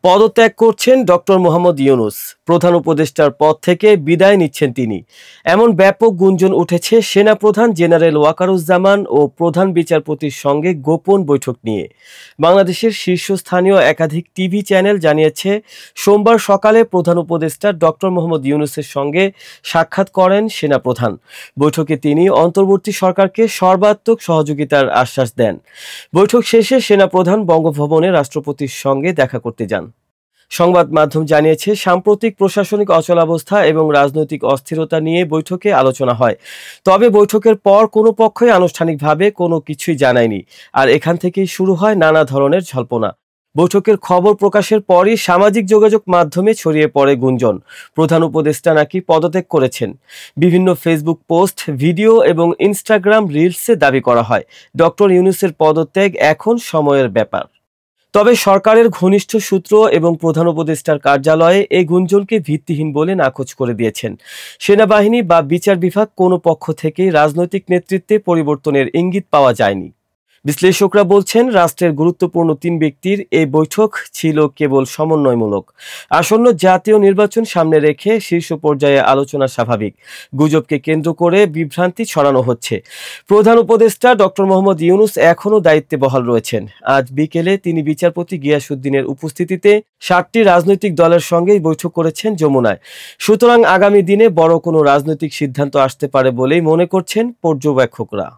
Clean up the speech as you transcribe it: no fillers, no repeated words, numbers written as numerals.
পদত্যাগ করছেন ডক্টর মোহাম্মদ ইউনূস। প্রধান উপদেষ্টার পদ থেকে বিদায় নিচ্ছেন তিনি। এমন ব্যাপক গুঞ্জন উঠেছে সেনাপ্রধান জেনারেল ওয়াকারুজ্জামান ও প্রধান বিচারপতির সঙ্গে গোপন বৈঠক নিয়ে। বাংলাদেশের শীর্ষস্থানীয় একাধিক টিভি চ্যানেল জানিয়েছে, সোমবার সকালে প্রধান উপদেষ্টা ডক্টর মোহাম্মদ ইউনূসের সঙ্গে সাক্ষাৎ করেন সেনাপ্রধান। বৈঠকে তিনি অন্তর্বর্তী সরকারকে সর্বাত্মক সহযোগিতার আশ্বাস দেন। বৈঠক শেষে সেনাপ্রধান বঙ্গভবনে রাষ্ট্রপতির সঙ্গে দেখা করতে যান। সংবাদ মাধ্যম জানিয়েছে, সাম্প্রতিক প্রশাসনিক অচলাবস্থা এবং রাজনৈতিক অস্থিরতা নিয়ে বৈঠকে আলোচনা হয়। তবে বৈঠকের পর কোনো পক্ষই আনুষ্ঠানিকভাবে কোনো কিছুই জানায়নি। আর এখান থেকেই শুরু হয় নানা ধরনের জল্পনা। বৈঠকের খবর প্রকাশের পরই সামাজিক যোগাযোগ মাধ্যমে ছড়িয়ে পড়ে গুঞ্জন, প্রধান উপদেষ্টা নাকি পদত্যাগ করেছেন। বিভিন্ন ফেসবুক পোস্ট, ভিডিও এবং ইনস্টাগ্রাম রিলসে দাবি করা হয়, ডক্টর ইউনূসের পদত্যাগ এখন সময়ের ব্যাপার। তবে সরকারের ঘনিষ্ঠ সূত্র এবং প্রধান উপদেষ্টার কার্যালয়ে এই গুঞ্জনকে ভিত্তিহীন বলে নাকচ করে দিয়েছেন। সেনাবাহিনী বা বিচার বিভাগ কোনো পক্ষ থেকেই রাজনৈতিক নেতৃত্বে পরিবর্তনের ইঙ্গিত পাওয়া যায়নি। বিশ্লেষকরা বলছেন, রাষ্ট্রের গুরুত্বপূর্ণ ৩ ব্যক্তির এই বৈঠক ছিল কেবল সমন্বয়মূলক। আসন্ন জাতীয় নির্বাচন সামনে রেখে শীর্ষ পর্যায়ে আলোচনা স্বাভাবিক। গুজবকে কেন্দ্র করে বিভ্রান্তি ছড়ানো হচ্ছে। প্রধান উপদেষ্টা ডক্টর মোহাম্মদ ইউনূস এখনও দায়িত্বে বহাল রয়েছেন। আজ বিকেলে তিনি বিচারপতি গিয়াসউদ্দিনের উপস্থিতিতে ৭টি রাজনৈতিক দলের সঙ্গেই বৈঠক করেছেন যমুনায়। সুতরাং আগামী দিনে বড় কোনো রাজনৈতিক সিদ্ধান্ত আসতে পারে বলেই মনে করছেন পর্যবেক্ষকরা।